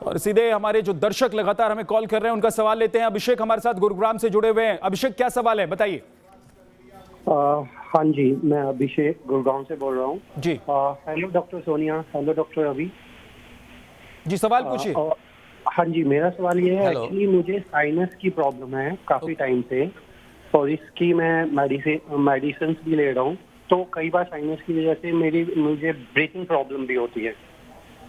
और सीधे हमारे जो दर्शक लगातार हमें कॉल कर रहे हैं उनका सवाल लेते हैं। अभिषेक हमारे साथ गुरुग्राम से जुड़े हुए हैं। अभिषेक, क्या सवाल है, बताइए। हाँ जी, मैं अभिषेक गुरुग्राम से बोल रहा हूँ जी। Hello doctor Sonia, hello doctor Abhi ji, सवाल पूछिए। हाँ जी, मेरा सवाल ये है, एक्चुअली मुझे साइनस की प्रॉब्लम है काफ़ी टाइम से, और इसकी मैं मेडिसिन भी ले रहा हूँ। तो कई बार साइनस की वजह से मुझे ब्रीथिंग प्रॉब्लम भी होती है।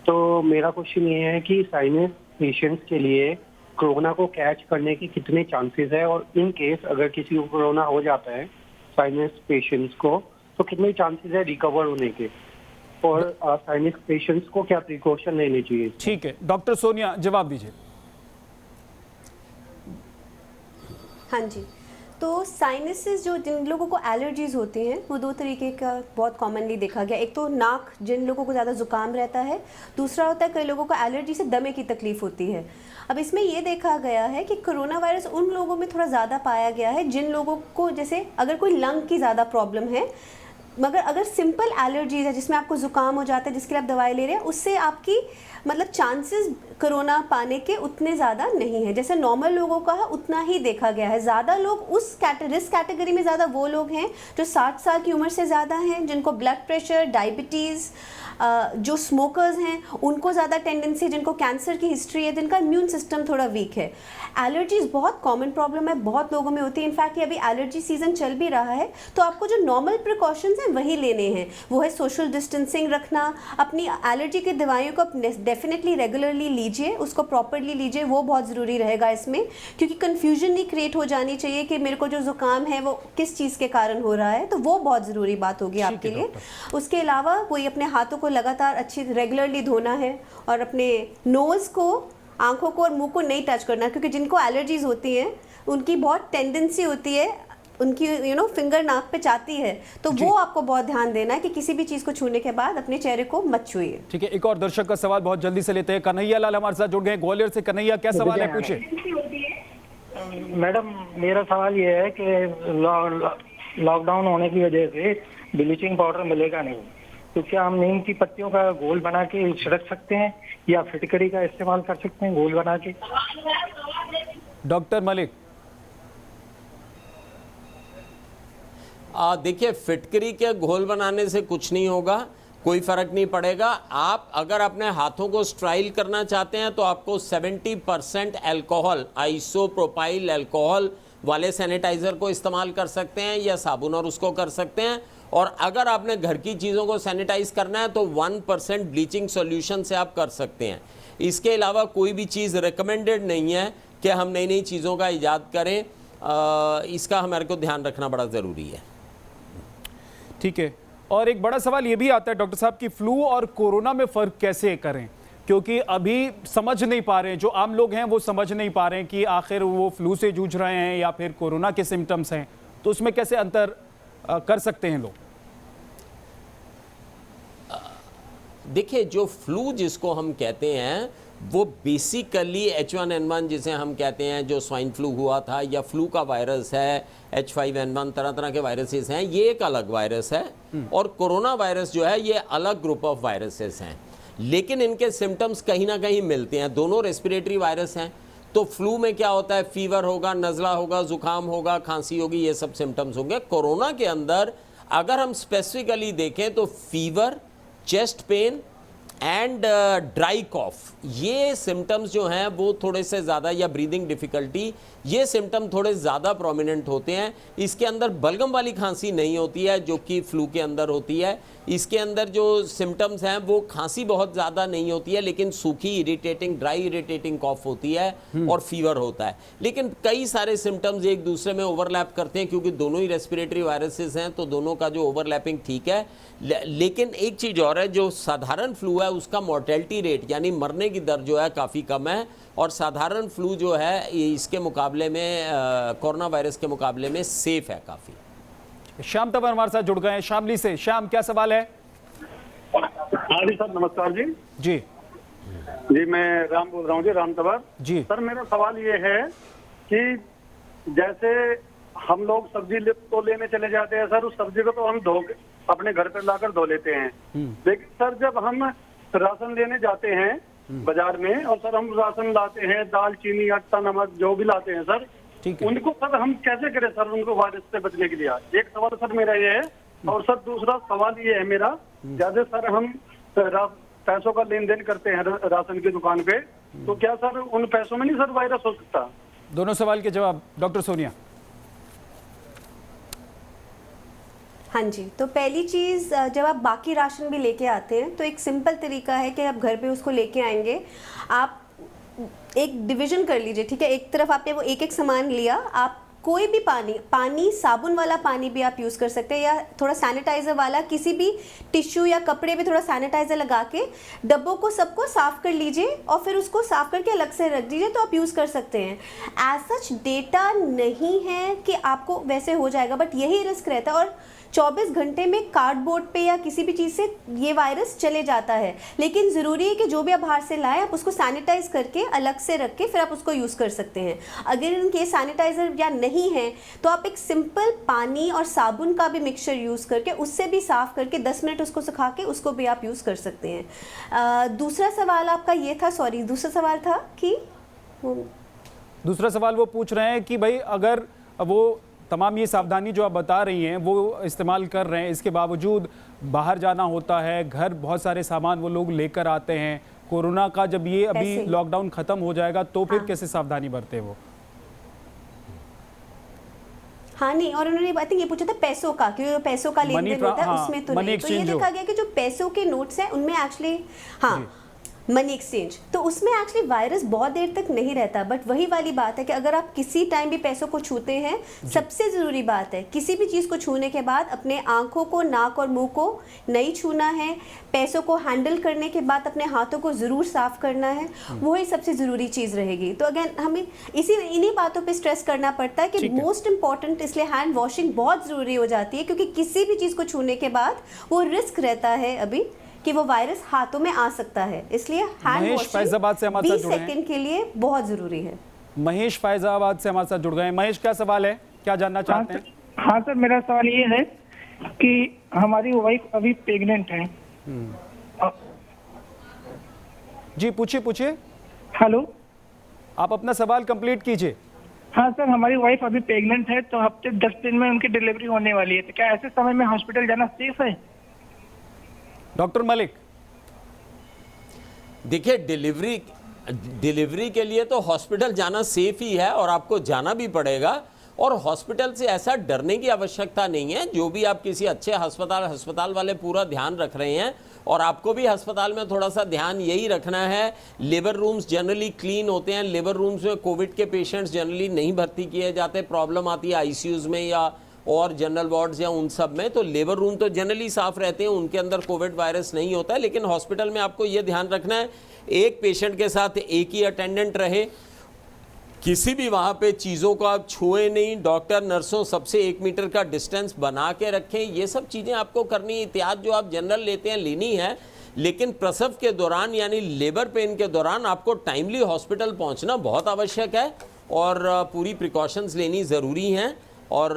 तो मेरा क्वेश्चन ये है कि साइनस पेशेंट्स के लिए कोरोना को कैच करने के कितने चांसेस है, और इन केस अगर किसी को कोरोना हो जाता है साइनस पेशेंट्स को, तो कितने चांसेस है रिकवर होने के, और साइनस पेशेंट्स को क्या प्रिकॉशन लेने चाहिए? ठीक है, डॉक्टर सोनिया जवाब दीजिए। हाँ जी, तो साइनसेस जो जिन लोगों को एलर्जीज होती हैं वो दो तरीके का बहुत कॉमनली देखा गया। एक तो नाक, जिन लोगों को ज़्यादा जुकाम रहता है। दूसरा होता है कई लोगों को एलर्जी से दमे की तकलीफ होती है। अब इसमें ये देखा गया है कि कोरोना वायरस उन लोगों में थोड़ा ज़्यादा पाया गया है जिन लोगों को, जैसे अगर कोई लंग की ज़्यादा प्रॉब्लम है, मगर अगर सिंपल एलर्जीज है जिसमें आपको जुकाम हो जाता है, जिसके लिए आप दवाई ले रहे हैं, उससे आपकी मतलब चांसेस कोरोना पाने के उतने ज़्यादा नहीं है। जैसे नॉर्मल लोगों का है उतना ही देखा गया है। ज़्यादा लोग उस रिस्क कैटेगरी में ज़्यादा वो लोग हैं जो 60 साल की उम्र से ज़्यादा हैं, जिनको ब्लड प्रेशर, डायबिटीज़, जो स्मोकर्स हैं उनको ज़्यादा टेंडेंसी, जिनको कैंसर की हिस्ट्री है, जिनका इम्यून सिस्टम थोड़ा वीक है। एलर्जीज बहुत कॉमन प्रॉब्लम है, बहुत लोगों में होती है। इनफैक्ट ये अभी एलर्जी सीजन चल भी रहा है, तो आपको जो नॉर्मल प्रिकॉशंस हैं वही लेने हैं। वो है सोशल डिस्टेंसिंग रखना, अपनी एलर्जी की दवाइयों को डेफिनेटली रेगुलरली लीजिए, उसको प्रॉपरली लीजिए, वो बहुत ज़रूरी रहेगा इसमें, क्योंकि कन्फ्यूजन नहीं क्रिएट हो जानी चाहिए कि मेरे को जो जुकाम है वो किस चीज़ के कारण हो रहा है। तो वो बहुत ज़रूरी बात होगी आपके लिए। उसके अलावा वही अपने हाथों को लगातार अच्छी रेगुलरली धोना है, और अपने नोज़ को, आंखों को और मुंह को नहीं टच करना, क्योंकि जिनको एलर्जीज होती हैं उनकी बहुत टेंडेंसी होती है, उनकी फिंगर नाक पे जाती है, तो वो आपको बहुत ध्यान देना है कि किसी भी चीज़ को छूने के बाद अपने चेहरे को मत छुइए। ठीक है, एक और दर्शक का सवाल बहुत जल्दी से लेते हैं। कन्हैया लाल हमारे साथ जुड़ गए ग्वालियर से। कन्हैया, क्या सवाल है, पूछिए। मैडम, मेरा सवाल ये है कि लॉकडाउन होने की वजह से ब्लीचिंग पाउडर मिलेगा नहीं, तो क्या हम नीम की पत्तियों का घोल बना के छिड़क सकते हैं, या फिटकरी का इस्तेमाल कर सकते हैं घोल बना के? डॉक्टर मलिक। देखिए, फिटकरी के घोल बनाने से कुछ नहीं होगा, कोई फर्क नहीं पड़ेगा। आप अगर अपने हाथों को स्ट्राइल करना चाहते हैं तो आपको 70% अल्कोहल, आइसोप्रोपाइल अल्कोहल वाले सैनिटाइजर को इस्तेमाल कर सकते हैं, या साबुन और उसको कर सकते हैं। और अगर आपने घर की चीज़ों को सैनिटाइज करना है तो 1% ब्लीचिंग सॉल्यूशन से आप कर सकते हैं। इसके अलावा कोई भी चीज़ रिकमेंडेड नहीं है कि हम नई नई चीज़ों का ईजाद करें। इसका हमारे को ध्यान रखना बड़ा ज़रूरी है। ठीक है, और एक बड़ा सवाल ये भी आता है डॉक्टर साहब कि फ्लू और कोरोना में फ़र्क कैसे करें, क्योंकि अभी समझ नहीं पा रहे हैं, जो आम लोग हैं वो समझ नहीं पा रहे हैं कि आखिर वो फ्लू से जूझ रहे हैं या फिर कोरोना के सिम्टम्स हैं, तो उसमें कैसे अंतर कर सकते हैं लोग? देखिए, जो फ्लू जिसको हम कहते हैं वो बेसिकली H1N1 जिसे हम कहते हैं, जो स्वाइन फ्लू हुआ था, या फ्लू का वायरस है, H5N1, तरह तरह के वायरसेस हैं, ये एक अलग वायरस है। और कोरोना वायरस जो है ये अलग ग्रुप ऑफ वायरसेस हैं, लेकिन इनके सिम्टम्स कहीं ना कहीं मिलते हैं। दोनों रेस्पिरेटरी वायरस हैं। तो फ्लू में क्या होता है, फीवर होगा, नज़ला होगा, जुकाम होगा, खांसी होगी, ये सब सिम्टम्स होंगे। कोरोना के अंदर अगर हम स्पेसिफिकली देखें तो fever, chest pain and dry cough, ये सिम्टम्स जो हैं वो थोड़े से ज़्यादा, या ब्रीदिंग डिफ़िकल्टी, ये सिम्टम थोड़े ज़्यादा प्रोमिनेंट होते हैं। इसके अंदर बलगम वाली खांसी नहीं होती है जो कि फ्लू के अंदर होती है। इसके अंदर जो सिम्टम्स हैं वो खांसी बहुत ज़्यादा नहीं होती है, लेकिन सूखी, इरिटेटिंग, ड्राई इरिटेटिंग कॉफ होती है, और फीवर होता है। लेकिन कई सारे सिम्टम्स एक दूसरे में ओवरलैप करते हैं, क्योंकि दोनों ही रेस्पिरेटरी वायरसेस हैं, तो दोनों का जो ओवरलैपिंग ठीक है। लेकिन एक चीज़ और है, जो साधारण फ्लू है उसका मॉर्टेलिटी रेट यानी मरने की दर जो है काफ़ी कम है, और साधारण फ्लू जो है इसके मुकाबले में, कोरोना वायरस के मुकाबले में सेफ है काफ़ी। श्याम तंवर हमारे साथ जुड़ गए हैं शामली से। श्याम, क्या सवाल है? हाँ जी सर, नमस्कार जी। जी जी, मैं राम बोल रहा हूँ जी, राम तंवर जी। सर, मेरा सवाल ये है कि जैसे हम लोग सब्जी तो लेने चले जाते हैं सर, उस सब्जी को तो हम धो अपने घर पर लाकर धो लेते हैं, लेकिन सर जब हम राशन लेने जाते हैं बाजार में, और सर हम राशन लाते हैं, दाल चीनी आटा नमक जो भी लाते हैं सर, ठीक है। उनको सर हम कैसे करें सर उनको वायरस से बचने के लिए? एक सवाल सर मेरा ये है, और सर दूसरा सवाल ये है मेरा, जैसे सर हम पैसों का लेन देन करते हैं राशन की दुकान पे, तो क्या सर उन पैसों में नहीं सर वायरस हो सकता? दोनों सवाल के जवाब डॉक्टर सोनिया। हाँ जी, तो पहली चीज़, जब आप बाकी राशन भी लेके आते हैं तो एक सिंपल तरीका है कि आप घर पे उसको लेके आएंगे, आप एक डिवीजन कर लीजिए, ठीक है। एक तरफ आपने वो एक एक सामान लिया, आप कोई भी पानी साबुन वाला पानी भी आप यूज़ कर सकते हैं, या थोड़ा सैनिटाइज़र वाला, किसी भी टिश्यू या कपड़े पे थोड़ा सैनिटाइज़र लगा के डब्बों को सबको साफ़ कर लीजिए और फिर उसको साफ़ करके अलग से रख दीजिए, तो आप यूज़ कर सकते हैं। एज सच डेटा नहीं है कि आपको वैसे हो जाएगा, बट यही रिस्क रहता है, और 24 घंटे में कार्डबोर्ड पे या किसी भी चीज़ से ये वायरस चले जाता है। लेकिन ज़रूरी है कि जो भी आप बाहर से लाएं, आप उसको सैनिटाइज करके अलग से रख के फिर आप उसको यूज़ कर सकते हैं। अगर इनके सैनिटाइज़र या नहीं है तो आप एक सिंपल पानी और साबुन का भी मिक्सचर यूज़ करके उससे भी साफ़ करके 10 मिनट उसको सुखा के उसको भी आप यूज़ कर सकते हैं। दूसरा सवाल आपका ये था, सॉरी दूसरा सवाल था कि दूसरा सवाल वो पूछ रहे हैं कि भाई अगर वो तमाम ये सावधानी जो आप बता रही हैं वो इस्तेमाल कर रहे हैं, इसके बावजूद बाहर जाना होता है, घर बहुत सारे सामान वो लोग लेकर आते हैं, कोरोना का जब ये अभी लॉकडाउन खत्म हो जाएगा तो फिर कैसे सावधानी बरते वो? हाँ नहीं, और उन्होंने बात ये पूछा था पैसों का, क्योंकि पैसों का लेन देन होता है, उसमें तो नहीं। तो ये देखा गया कि जो पैसों के नोट्स हैं उनमें एक्चुअली मनी एक्सचेंज, तो उसमें एक्चुअली वायरस बहुत देर तक नहीं रहता। बट वही वाली बात है कि अगर आप किसी टाइम भी पैसों को छूते हैं, सबसे ज़रूरी बात है किसी भी चीज़ को छूने के बाद अपने आंखों को, नाक और मुंह को नहीं छूना है। पैसों को हैंडल करने के बाद अपने हाथों को ज़रूर साफ़ करना है, वही सबसे ज़रूरी चीज़ रहेगी। तो अगेन हमें इन्हीं बातों पर स्ट्रेस करना पड़ता है कि मोस्ट इंपॉर्टेंट, इसलिए हैंड वॉशिंग बहुत ज़रूरी हो जाती है, क्योंकि किसी भी चीज़ को छूने के बाद वो रिस्क रहता है अभी कि वो वायरस हाथों में आ सकता है, इसलिए हैंड वॉशिंग 20 सेकंड के लिए बहुत जरूरी है। महेश फैजाबाद से हमारे साथ जुड़ गए हैं। महेश, क्या सवाल है, क्या जानना चाहते हैं? हाँ सर, मेरा सवाल ये है कि हमारी वाइफ अभी प्रेग्नेंट है। जी पूछिए। हेलो, आप अपना सवाल कंप्लीट कीजिए। हाँ सर, हमारी वाइफ अभी प्रेग्नेंट है, तो हफ्ते 10 दिन में उनकी डिलीवरी होने वाली है, तो क्या ऐसे समय में हॉस्पिटल जाना सेफ है? डॉक्टर मलिक, देखिए डिलीवरी के लिए तो हॉस्पिटल जाना सेफ ही है और आपको जाना भी पड़ेगा, और हॉस्पिटल से ऐसा डरने की आवश्यकता नहीं है। जो भी आप किसी अच्छे अस्पताल वाले पूरा ध्यान रख रहे हैं, और आपको भी अस्पताल में थोड़ा सा ध्यान यही रखना है। लेबर रूम्स जनरली क्लीन होते हैं, लेबर रूम्स में कोविड के पेशेंट्स जनरली नहीं भर्ती किए जाते, प्रॉब्लम आती है आईसीयूज में या और जनरल वार्ड्स या उन सब में, तो लेबर रूम तो जनरली साफ रहते हैं, उनके अंदर कोविड वायरस नहीं होता है। लेकिन हॉस्पिटल में आपको ये ध्यान रखना है, एक पेशेंट के साथ एक ही अटेंडेंट रहे, किसी भी वहाँ पे चीज़ों को आप छुए नहीं, डॉक्टर नर्सों सबसे 1 मीटर का डिस्टेंस बना के रखें। ये सब चीज़ें आपको करनी है, एहतियात जो आप जनरल लेते हैं लेनी है। लेकिन प्रसव के दौरान यानी लेबर पेन के दौरान आपको टाइमली हॉस्पिटल पहुँचना बहुत आवश्यक है, और पूरी प्रिकॉशंस लेनी ज़रूरी हैं। और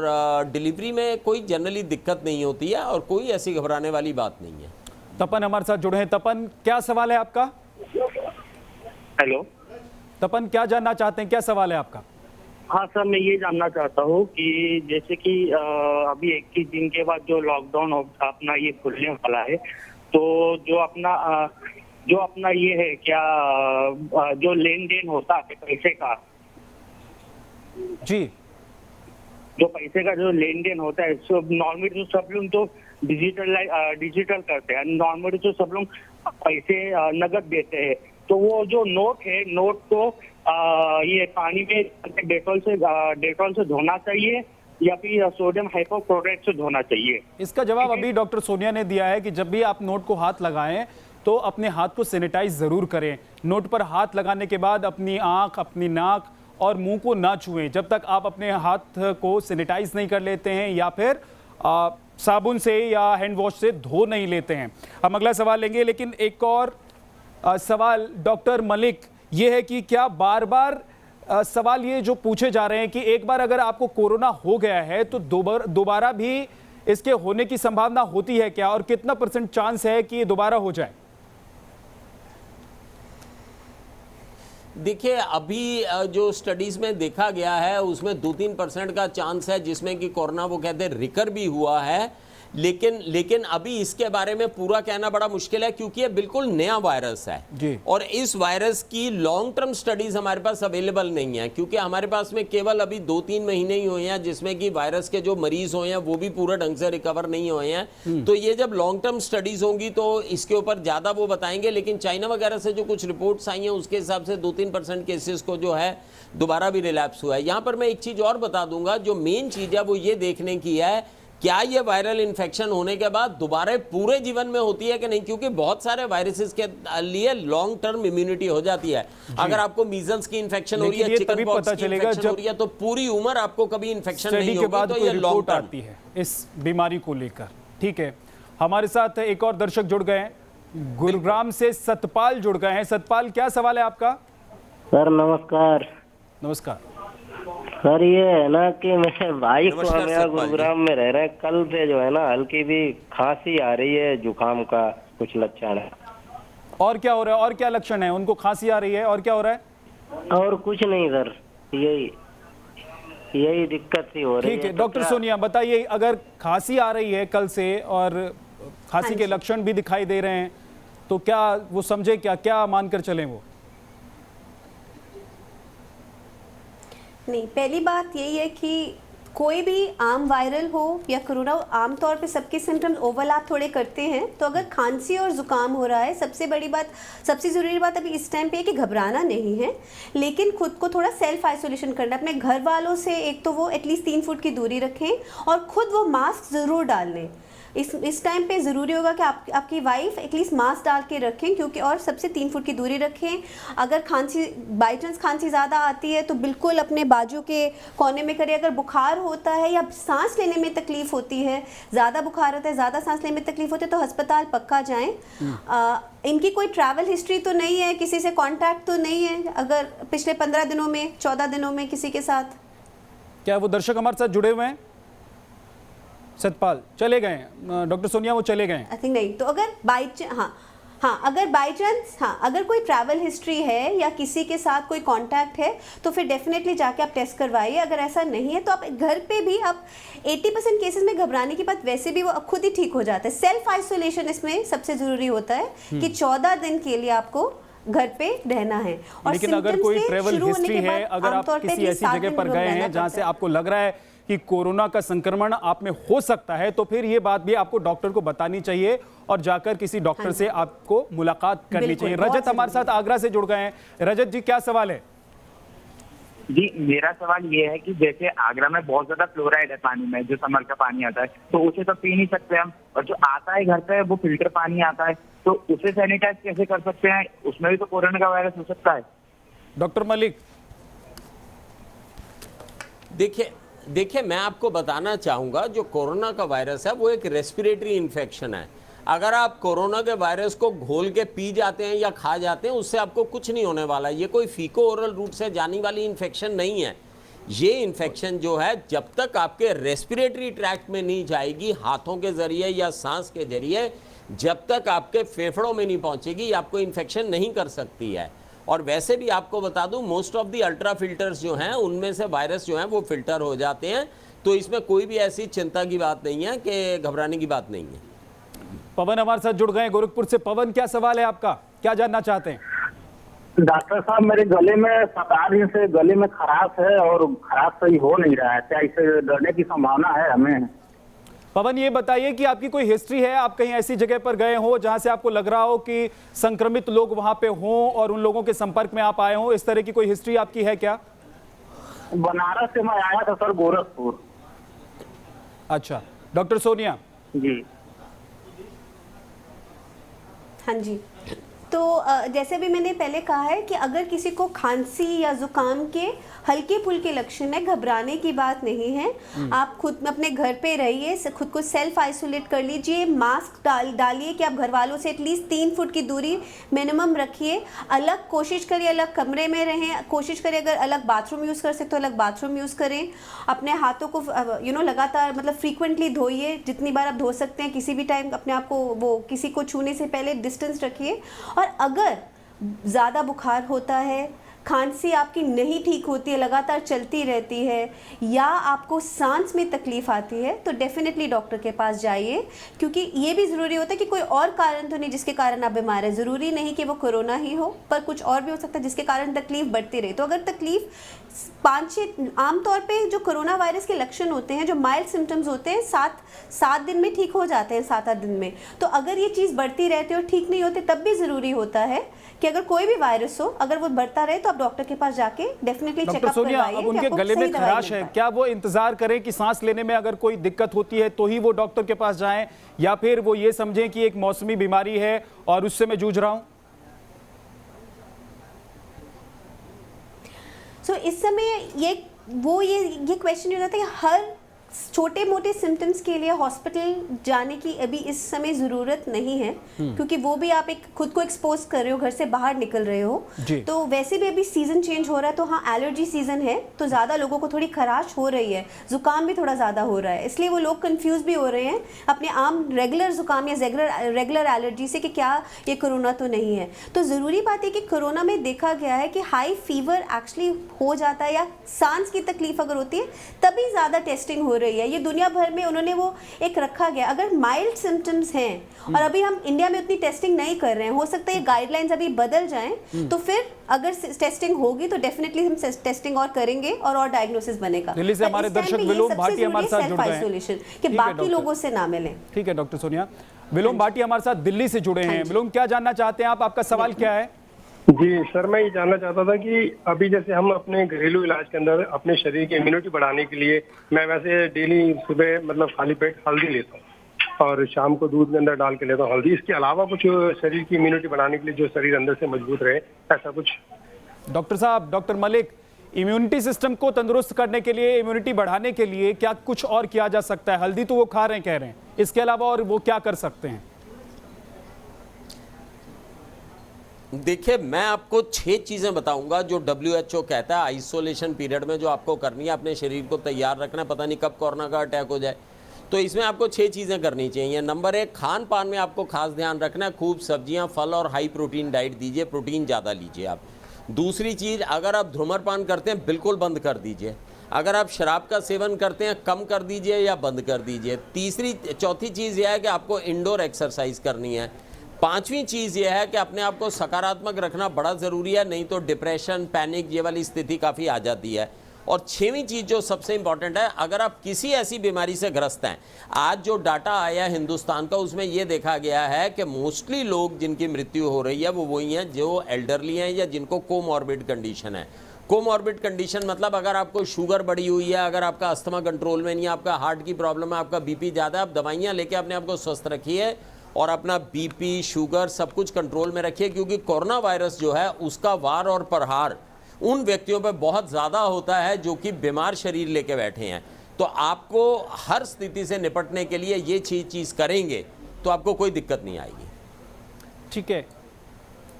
डिलीवरी में कोई जनरली दिक्कत नहीं होती है और कोई ऐसी घबराने वाली बात नहीं है। तपन हमारे साथ जुड़े हैं। तपन, क्या सवाल है आपका? हेलो तपन, क्या जानना चाहते हैं, क्या सवाल है आपका? हाँ सर, मैं ये जानना चाहता हूँ कि जैसे कि अभी 21 दिन के बाद जो लॉकडाउन अपना ये खुलने वाला है, तो जो अपना ये है क्या जो लेन देन होता है पैसे का, जी, जो पैसे का जो लेन देन होता है, सब नॉर्मली तो सब लोग तो डिजिटल करते हैं, नॉर्मली तो सब लोग पैसे नगद देते हैं। तो वो जो नोट है, नोट को ये पानी में डेटॉल से धोना चाहिए या फिर सोडियम हाइपोक्लोराइड से धोना चाहिए? इसका जवाब अभी डॉक्टर सोनिया ने दिया है कि जब भी आप नोट को हाथ लगाएं तो अपने हाथ को सैनिटाइज जरूर करें। नोट पर हाथ लगाने के बाद अपनी आंख, अपनी नाक और मुंह को ना छुएं जब तक आप अपने हाथ को सैनिटाइज नहीं कर लेते हैं या फिर साबुन से या हैंड वॉश से धो नहीं लेते हैं। हम अगला सवाल लेंगे, लेकिन एक और सवाल डॉक्टर मलिक ये है कि क्या बार बार सवाल ये जो पूछे जा रहे हैं कि एक बार अगर आपको कोरोना हो गया है तो दोबारा भी इसके होने की संभावना होती है क्या, और कितना % चांस है कि ये दोबारा हो जाए? देखिए अभी जो स्टडीज़ में देखा गया है उसमें 2-3% का चांस है जिसमें कि कोरोना वो कहते हैं रिकर भी हुआ है, लेकिन अभी इसके बारे में पूरा कहना बड़ा मुश्किल है क्योंकि ये बिल्कुल नया वायरस है जी। और इस वायरस की लॉन्ग टर्म स्टडीज हमारे पास अवेलेबल नहीं है क्योंकि हमारे पास में केवल अभी 2-3 महीने ही हुए हैं जिसमें कि वायरस के जो मरीज हुए हैं वो भी पूरा ढंग से रिकवर नहीं हुए हैं। तो ये जब लॉन्ग टर्म स्टडीज होंगी तो इसके ऊपर ज़्यादा वो बताएंगे, लेकिन चाइना वगैरह से जो कुछ रिपोर्ट्स आई हैं उसके हिसाब से 2-3% केसेस को जो है दोबारा भी रिलैप्स हुआ है। यहाँ पर मैं एक चीज़ और बता दूंगा, जो मेन चीज़ है वो ये देखने की है क्या ये वायरल इन्फेक्शन होने के बाद दोबारा पूरे जीवन में होती है कि नहीं, क्योंकि बहुत सारे वायरसेस के लिए लॉन्ग टर्म इम्यूनिटी हो जाती है। अगर आपको मीजल्स की इन्फेक्शन हो रही है, चिकन पॉक्स की इन्फेक्शन हो रही है, तो पूरी उम्र आपको कभी इन्फेक्शन नहीं होगी, तो ये लॉन्ग टर्म आती है इस बीमारी को लेकर। ठीक है, हमारे साथ एक और दर्शक जुड़ गए हैं, गुरुग्राम से सतपाल जुड़ गए हैं। सतपाल, क्या सवाल है आपका? सर नमस्कार। नमस्कार सर, ये है ना कि मेरे भाई को हम यहाँ गुरुग्राम में रह रहे हैं, कल से जो है ना हल्की भी खांसी आ रही है, जुकाम का कुछ लक्षण है। और क्या हो रहा है? और क्या लक्षण है? उनको खांसी आ रही है और क्या हो रहा है? और कुछ नहीं सर, यही दिक्कत सी हो रही है। ठीक है, डॉक्टर सोनिया बताइए, अगर खांसी आ रही है कल से और खांसी के लक्षण भी दिखाई दे रहे हैं तो क्या वो समझे, क्या मानकर चलें वो? नहीं, पहली बात यही है कि कोई भी आम वायरल हो या कोरोना, आमतौर पे सबके सिम्टम्स ओवरलैप थोड़े करते हैं। तो अगर खांसी और ज़ुकाम हो रहा है, सबसे ज़रूरी बात अभी इस टाइम पे है कि घबराना नहीं है, लेकिन खुद को थोड़ा सेल्फ आइसोलेशन करना है। अपने घर वालों से एक तो वो एटलीस्ट 3 फुट की दूरी रखें और ख़ुद वो मास्क ज़रूर डाल लें। इस टाइम पे ज़रूरी होगा कि आपकी वाइफ एटलीस्ट मास्क डाल के रखें, क्योंकि और सबसे 3 फुट की दूरी रखें। अगर खांसी बाई चांस खांसी ज़्यादा आती है तो बिल्कुल अपने बाजू के कोने में करें। अगर बुखार होता है या सांस लेने में तकलीफ़ होती है, ज़्यादा बुखार होता है, ज़्यादा सांस लेने में तकलीफ़ होती है, तो अस्पताल पक्का जाएँ। इनकी कोई ट्रैवल हिस्ट्री तो नहीं है, किसी से कॉन्टैक्ट तो नहीं है अगर पिछले 15 दिनों में, 14 दिनों में किसी के साथ? क्या वो दर्शक हमारे साथ जुड़े हुए हैं? सतपाल चले गए हैं, डॉक्टर सोनिया वो चले गए हैं। आई थिंक नहीं। तो अगर अगर बाई चांस अगर कोई ट्रैवल हिस्ट्री है या किसी के साथ कोई कांटेक्ट है तो फिर डेफिनेटली जाके आप टेस्ट करवाइए। अगर ऐसा नहीं है तो आप घर पे भी, आप 80% केसेस में घबराने की बात वैसे भी वो खुद ही ठीक हो जाता है। सेल्फ आइसोलेशन इसमें सबसे ज़रूरी होता है कि 14 दिन के लिए आपको घर पे रहना है। और लेकिन अगर कोई ट्रैवल हिस्ट्री है, अगर आप किसी ऐसी जगह पर गए हैं जहाँ से आपको लग रहा है कि कोरोना का संक्रमण आप में हो सकता है, तो फिर ये बात भी आपको डॉक्टर को बतानी चाहिए और जाकर किसी डॉक्टर से आपको मुलाकात करनी चाहिए। रजत हमारे साथ आगरा से जुड़ गए हैं। रजत जी, क्या सवाल है? जी, मेरा सवाल ये है कि जैसे आगरा में बहुत ज्यादा फ्लोराइड है पानी में, जो समर का पानी आता है, तो उसे तो पी नहीं सकते हम, और जो आता है घर पे वो फिल्टर पानी आता है, तो उसे सैनिटाइज कैसे कर सकते हैं? उसमें भी तो कोरोना का वायरस हो सकता है। डॉक्टर मलिक, देखिए मैं आपको बताना चाहूँगा, जो कोरोना का वायरस है वो एक रेस्पिरेटरी इन्फेक्शन है। अगर आप कोरोना के वायरस को घोल के पी जाते हैं या खा जाते हैं, उससे आपको कुछ नहीं होने वाला। ये कोई फीको ओरल रूट से जाने वाली इन्फेक्शन नहीं है। ये इन्फेक्शन जो है जब तक आपके रेस्पिरेटरी ट्रैक्ट में नहीं जाएगी, हाथों के जरिए या सांस के जरिए, जब तक आपके फेफड़ों में नहीं पहुंचेगी, आपको इन्फेक्शन नहीं कर सकती है। और वैसे भी आपको बता दूं, most of the ultra filters जो हैं उनमें से वायरस जो हैं वो फिल्टर हो जाते हैं, तो इसमें कोई भी ऐसी चिंता की बात नहीं है कि घबराने की बात नहीं है। पवन हमारे साथ जुड़ गए गोरखपुर से। पवन, क्या सवाल है आपका, क्या जानना चाहते हैं? डॉक्टर साहब, मेरे गले में 7 दिन से गले में खराश है और खराश सही हो नहीं रहा है, क्या इससे डरने की संभावना है हमें? पवन, ये बताइए कि आपकी कोई हिस्ट्री है, आप कहीं ऐसी जगह पर गए हो जहां से आपको लग रहा हो कि संक्रमित लोग वहां पे हों और उन लोगों के संपर्क में आप आए हो, इस तरह की कोई हिस्ट्री आपकी है क्या? बनारस से मैं आया था सर, गोरखपुर। अच्छा, डॉक्टर सोनिया जी। हाँ जी, तो जैसे भी मैंने पहले कहा है कि अगर किसी को खांसी या जुकाम के हल्के फुल्के लक्षण है, घबराने की बात नहीं है। आप खुद अपने घर पे रहिए, खुद को सेल्फ आइसोलेट कर लीजिए, मास्क डालिए कि आप घर वालों से एटलीस्ट 3 फुट की दूरी मिनिमम रखिए। अलग कोशिश करिए, अलग कमरे में रहें, कोशिश करिए अगर अलग बाथरूम यूज़ कर सकते हो अलग बाथरूम यूज़ करें। अपने हाथों को लगातार, मतलब फ्रीक्वेंटली धोइए, जितनी बार आप धो सकते हैं। किसी भी टाइम अपने आप को किसी को छूने से पहले डिस्टेंस रखिए। और अगर ज़्यादा बुखार होता है, खांसी आपकी नहीं ठीक होती है, लगातार चलती रहती है, या आपको सांस में तकलीफ आती है, तो डेफिनेटली डॉक्टर के पास जाइए, क्योंकि ये भी ज़रूरी होता है कि कोई और कारण तो नहीं जिसके कारण आप बीमार हैं। ज़रूरी नहीं कि वो कोरोना ही हो, पर कुछ और भी हो सकता है जिसके कारण तकलीफ बढ़ती रहे। तो अगर तकलीफ 5-6 आमतौर पे जो कोरोना वायरस के लक्षण होते हैं, जो माइल्ड सिम्टम्स होते हैं, 7 दिन में ठीक हो जाते हैं, 7-8 दिन में। तो अगर ये चीज़ बढ़ती रहती है और ठीक नहीं होती, तब भी ज़रूरी होता है कि अगर कोई भी वायरस हो, अगर वो बढ़ता रहे तो आप डॉक्टर के पास जाके डेफिनेटली चेकअप करवाइए। डॉक्टर सोनिया, अब उनके गले में खराश है, क्या वो इंतजार करें कि सांस लेने में अगर कोई दिक्कत होती है तो ही वो डॉक्टर के पास जाएं, या फिर वो ये समझें कि एक मौसमी बीमारी है और उससे मैं जूझ रहा हूं? सो इस समय ये क्वेश्चन हो जाता है कि हर छोटे मोटे सिम्टम्स के लिए हॉस्पिटल जाने की अभी इस समय ज़रूरत नहीं है, क्योंकि वो भी आप एक खुद को एक्सपोज कर रहे हो, घर से बाहर निकल रहे हो। तो वैसे भी अभी सीज़न चेंज हो रहा है, तो हाँ एलर्जी सीज़न है, तो ज़्यादा लोगों को थोड़ी खराश हो रही है, ज़ुकाम भी थोड़ा ज़्यादा हो रहा है, इसलिए वो लोग कंफ्यूज भी हो रहे हैं अपने आम रेगुलर ज़ुकाम या रेगुलर एलर्जी से कि क्या ये कोरोना तो नहीं है। तो ज़रूरी बात है कि कोरोना में देखा गया है कि हाई फीवर एक्चुअली हो जाता है, या सांस की तकलीफ अगर होती है तभी ज़्यादा टेस्टिंग हो रही है। ये दुनिया भर में उन्होंने वो एक रखा गया, अगर माइल्ड सिम्टम्स हैं और अभी हम इंडिया में उतनी टेस्टिंग नहीं कर रहे हैं, हो सकता है ये गाइडलाइंस अभी बदल जाएं, तो फिर अगर टेस्टिंग होगी तो डेफिनेटली हम टेस्टिंग और करेंगे और डायग्नोसिस बनेगा। दिल्ली से हमारे दर्शक विलोम भाटी हमारे साथ जुड़ गए हैं कि बाकी लोगों से ना मिलें। ठीक है डॉक्टर सोनिया, विलोम भाटी हमारे साथ दिल्ली से जुड़े हैं। विलोम, क्या जानना चाहते हैं आप, आपका सवाल क्या है? जी सर, मैं ये जानना चाहता था कि अभी जैसे हम अपने घरेलू इलाज के अंदर अपने शरीर की इम्यूनिटी बढ़ाने के लिए, मैं वैसे डेली सुबह मतलब खाली पेट हल्दी लेता हूँ और शाम को दूध के अंदर डाल के लेता हूँ हल्दी। इसके अलावा कुछ शरीर की इम्यूनिटी बढ़ाने के लिए, जो शरीर अंदर से मजबूत रहे, ऐसा कुछ? डॉक्टर साहब, डॉक्टर मलिक, इम्यूनिटी सिस्टम को तंदुरुस्त करने के लिए, इम्यूनिटी बढ़ाने के लिए क्या कुछ और किया जा सकता है? हल्दी तो वो खा रहे हैं, कह रहे हैं, इसके अलावा और वो क्या कर सकते हैं? देखिए, मैं आपको 6 चीज़ें बताऊंगा जो WHO कहता है आइसोलेशन पीरियड में जो आपको करनी है, अपने शरीर को तैयार रखना है, पता नहीं कब कोरोना का अटैक हो जाए। तो इसमें आपको 6 चीज़ें करनी चाहिए। नंबर 1, खान पान में आपको खास ध्यान रखना है, खूब सब्जियां, फल और हाई प्रोटीन डाइट दीजिए, प्रोटीन ज़्यादा लीजिए आप। दूसरी चीज़, अगर आप धूम्रपान करते हैं बिल्कुल बंद कर दीजिए। अगर आप शराब का सेवन करते हैं कम कर दीजिए या बंद कर दीजिए। चौथी चीज़ यह है कि आपको इंडोर एक्सरसाइज करनी है। 5वीं चीज़ यह है कि अपने आप को सकारात्मक रखना बड़ा ज़रूरी है, नहीं तो डिप्रेशन, पैनिक ये वाली स्थिति काफ़ी आ जाती है। और 6वीं चीज़ जो सबसे इम्पॉर्टेंट है, अगर आप किसी ऐसी बीमारी से ग्रस्त हैं, आज जो डाटा आया हिंदुस्तान का उसमें ये देखा गया है कि मोस्टली लोग जिनकी मृत्यु हो रही है वो वही हैं जो एल्डरली हैं या जिनको कोमॉर्बिड कंडीशन है। कोमॉर्बिड कंडीशन मतलब अगर आपको शुगर बढ़ी हुई है, अगर आपका अस्थमा कंट्रोल में नहीं है, आपका हार्ट की प्रॉब्लम है, आपका बीपी ज़्यादा है, आप दवाइयाँ लेके अपने आप को स्वस्थ रखिए और अपना बीपी, शुगर सब कुछ कंट्रोल में रखिए, क्योंकि कोरोना वायरस जो है उसका वार और प्रहार उन व्यक्तियों पे बहुत ज़्यादा होता है जो कि बीमार शरीर लेके बैठे हैं। तो आपको हर स्थिति से निपटने के लिए ये चीज़ करेंगे तो आपको कोई दिक्कत नहीं आएगी। ठीक है,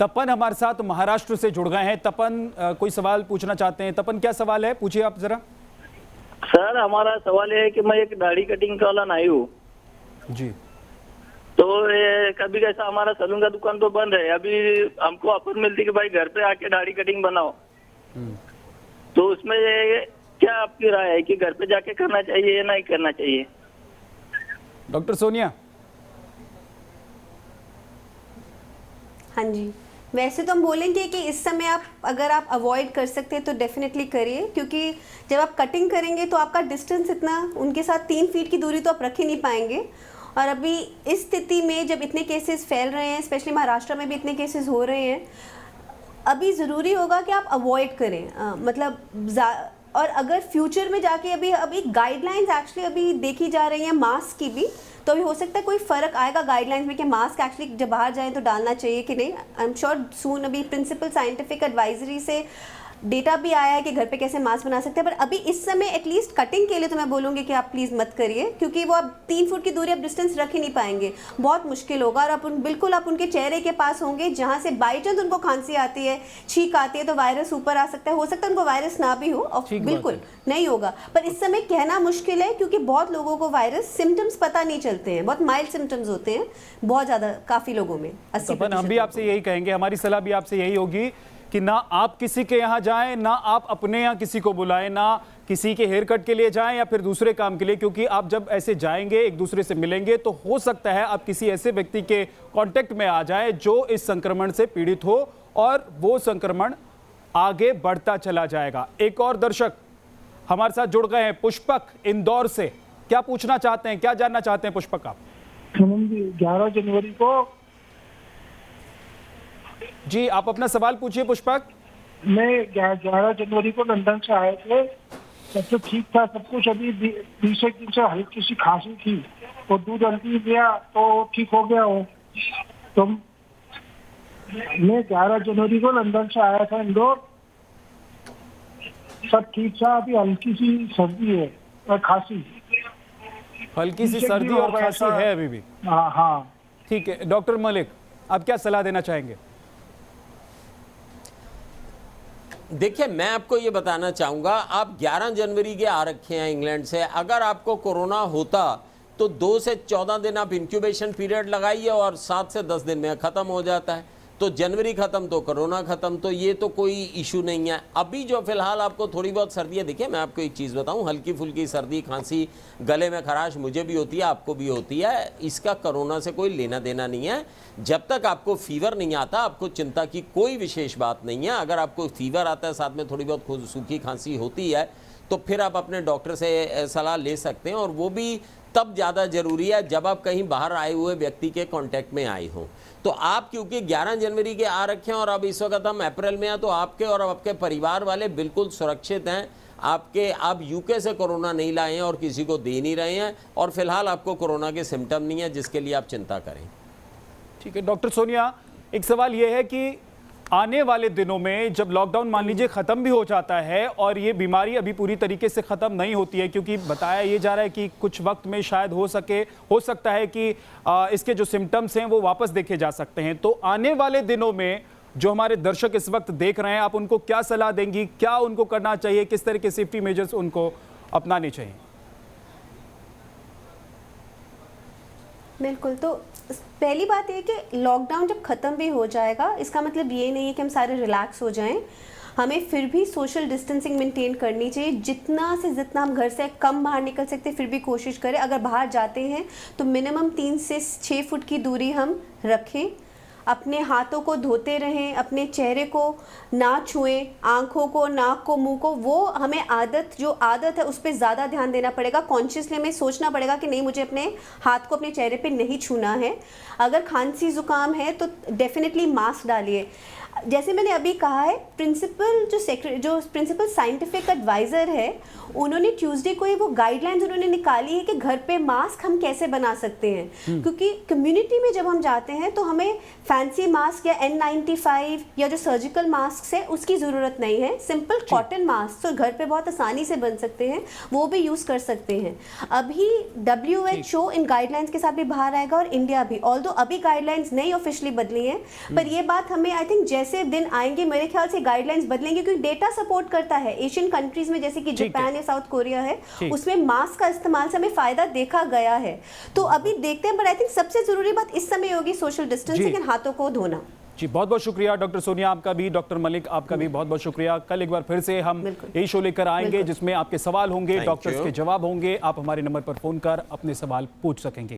तपन हमारे साथ महाराष्ट्र से जुड़ गए हैं। तपन कोई सवाल पूछना चाहते हैं? तपन, क्या सवाल है, पूछिए आप जरा। सर, हमारा सवाल ये है कि मैं एक दाढ़ी कटिंग वाला नाई हूँ जी। तो कभी कैसा हमारा सलून का दुकान तो बंद है, अभी हमको ऑफर मिलती है कि भाई घर पे आके दाढ़ी कटिंग बनाओ, तो उसमें क्या आपकी राय है कि घर पे जाके करना चाहिए या नहीं करना चाहिए? डॉक्टर सोनिया। हाँ जी, वैसे तो हम बोलेंगे कि इस समय आप अगर आप अवॉइड कर सकते हैं तो डेफिनेटली करिए, क्योंकि जब आप कटिंग करेंगे तो आपका डिस्टेंस इतना, उनके साथ 3 फीट की दूरी तो आप रख ही नहीं पाएंगे। और अभी इस स्थिति में जब इतने केसेस फैल रहे हैं, स्पेशली महाराष्ट्र में भी इतने केसेस हो रहे हैं, अभी ज़रूरी होगा कि आप अवॉइड करें। और अगर फ्यूचर में जाके अभी गाइडलाइंस एक्चुअली अभी देखी जा रही हैं मास्क की भी, तो अभी हो सकता है कोई फ़र्क आएगा गाइडलाइंस में कि मास्क एक्चुअली जब बाहर जाए तो डालना चाहिए कि नहीं। आई एम श्योर सून अभी प्रिंसिपल साइंटिफिक एडवाइजरी से डेटा भी आया है कि घर पे कैसे मास्क बना सकते हैं, पर अभी इस समय एटलीस्ट कटिंग के लिए तो मैं बोलूँगी कि आप प्लीज़ मत करिए, क्योंकि वो आप 3 फुट की दूरी आप डिस्टेंस रख ही नहीं पाएंगे, बहुत मुश्किल होगा। और आप बिल्कुल आप उनके चेहरे के पास होंगे जहाँ से बाई चांस उनको खांसी आती है, छींक आती है, तो वायरस ऊपर आ सकता है। हो सकता है उनको वायरस ना भी हो और बिल्कुल नहीं होगा, पर इस समय कहना मुश्किल है, क्योंकि बहुत लोगों को वायरस सिम्टम्स पता नहीं चलते हैं, बहुत माइल्ड सिम्टम्स होते हैं बहुत ज़्यादा, काफ़ी लोगों में 80%। हम भी आपसे यही कहेंगे, हमारी सलाह भी आपसे यही होगी कि ना आप किसी के यहाँ जाएं, ना आप अपने यहाँ किसी को बुलाएं, ना किसी के हेयर कट के लिए जाएं या फिर दूसरे काम के लिए, क्योंकि आप जब ऐसे जाएंगे, एक दूसरे से मिलेंगे, तो हो सकता है आप किसी ऐसे व्यक्ति के कांटेक्ट में आ जाएं जो इस संक्रमण से पीड़ित हो और वो संक्रमण आगे बढ़ता चला जाएगा। एक और दर्शक हमारे साथ जुड़ गए हैं, पुष्पक इंदौर से। क्या पूछना चाहते हैं, क्या जानना चाहते हैं पुष्पक आप? 11 जनवरी को जी, आप अपना सवाल पूछिए पुष्पक। मैं 11 जनवरी को लंदन से आए थे, सब तो ठीक था सब कुछ। अभी 20 दिन से हल्की सी खांसी थी और दूध हल्दी लिया तो ठीक हो गया हो। तो मैं 11 जनवरी को लंदन से आया था इंदौर, सब ठीक था। अभी हल्की सी सर्दी है और खांसी, हल्की सी सर्दी और खांसी है अभी भी? हाँ। ठीक है डॉक्टर मलिक, आप क्या सलाह देना चाहेंगे? देखिए, मैं आपको ये बताना चाहूँगा, आप 11 जनवरी के आ रखे हैं इंग्लैंड से। अगर आपको कोरोना होता तो 2 से 14 दिन आप इंक्यूबेशन पीरियड लगाइए और 7 से 10 दिन में ख़त्म हो जाता है। तो जनवरी ख़त्म तो कोरोना ख़त्म, तो ये तो कोई इशू नहीं है। अभी जो फिलहाल आपको थोड़ी बहुत सर्दी है, देखिए मैं आपको एक चीज़ बताऊं, हल्की फुल्की सर्दी खांसी, गले में खराश मुझे भी होती है, आपको भी होती है, इसका कोरोना से कोई लेना देना नहीं है। जब तक आपको फीवर नहीं आता, आपको चिंता की कोई विशेष बात नहीं है। अगर आपको फीवर आता है, साथ में थोड़ी बहुत सूखी खांसी होती है, तो फिर आप अपने डॉक्टर से सलाह ले सकते हैं, और वो भी तब ज़्यादा ज़रूरी है जब आप कहीं बाहर आए हुए व्यक्ति के कांटेक्ट में आए हों। तो आप क्योंकि 11 जनवरी के आ रखे हैं और अब इस वक्त हम अप्रैल में हैं, तो आपके और आपके परिवार वाले बिल्कुल सुरक्षित हैं। आप यूके से कोरोना नहीं लाए हैं और किसी को दे नहीं रहे हैं, और फिलहाल आपको कोरोना के सिम्टम नहीं है जिसके लिए आप चिंता करें। ठीक है डॉक्टर सोनिया, एक सवाल यह है कि आने वाले दिनों में जब लॉकडाउन मान लीजिए ख़त्म भी हो जाता है और ये बीमारी अभी पूरी तरीके से ख़त्म नहीं होती है, क्योंकि बताया ये जा रहा है कि कुछ वक्त में शायद हो सकता है कि इसके जो सिम्टम्स हैं वो वापस देखे जा सकते हैं, तो आने वाले दिनों में जो हमारे दर्शक इस वक्त देख रहे हैं, आप उनको क्या सलाह देंगी? क्या उनको करना चाहिए? किस तरह के सेफ्टी मेजर्स उनको अपनाने चाहिए? बिल्कुल, तो पहली बात ये कि लॉकडाउन जब ख़त्म भी हो जाएगा, इसका मतलब ये नहीं है कि हम सारे रिलैक्स हो जाएं। हमें फिर भी सोशल डिस्टेंसिंग मेंटेन करनी चाहिए। जितना से जितना हम घर से कम बाहर निकल सकते फिर भी कोशिश करें। अगर बाहर जाते हैं तो मिनिमम 3 से 6 फुट की दूरी हम रखें। अपने हाथों को धोते रहें, अपने चेहरे को ना छुएं, आँखों को, नाक को, मुंह को, वो हमें जो आदत है उस पर ज़्यादा ध्यान देना पड़ेगा। कॉन्शियसली हमें सोचना पड़ेगा कि नहीं, मुझे अपने हाथ को अपने चेहरे पे नहीं छूना है। अगर खांसी ज़ुकाम है तो डेफिनेटली मास्क डालिए। जैसे मैंने अभी कहा है, जो प्रिंसिपल साइंटिफिक एडवाइज़र है, उन्होंने ट्यूसडे को ही वो गाइडलाइंस उन्होंने निकाली है कि घर पे मास्क हम कैसे बना सकते हैं। क्योंकि कम्युनिटी में जब हम जाते हैं तो हमें फैंसी मास्क या N95 या जो सर्जिकल मास्क है उसकी ज़रूरत नहीं है। सिंपल कॉटन मास्क तो घर पे बहुत आसानी से बन सकते हैं, वो भी यूज़ कर सकते हैं। अभी WHO इन गाइडलाइंस के साथ भी बाहर आएगा और इंडिया भी, ऑल्दो अभी गाइडलाइंस नहीं ऑफिशियली बदली हैं, पर ये बात हमें आई थिंक जैसे दिन आएंगे मेरे ख्याल से गाइडलाइंस बदलेंगे, क्योंकि डेटा सपोर्ट करता है। एशियन कंट्रीज में जैसे कि जापान या साउथ कोरिया है, उसमें मास्क का इस्तेमाल से हमें फायदा देखा गया है। तो अभी देखते हैं, बट आई थिंक सबसे जरूरी बात इस समय होगी सोशल डिस्टेंसिंग एंड हाथों को धोना। जी, बहुत बहुत शुक्रिया डॉक्टर सोनिया, आपका भी, डॉक्टर मलिक आपका भी बहुत बहुत शुक्रिया। कल एक बार फिर से हम यही शो लेकर आएंगे जिसमें आपके सवाल होंगे, डॉक्टर्स के जवाब होंगे। आप हमारे नंबर पर फोन कर अपने सवाल पूछ सकेंगे।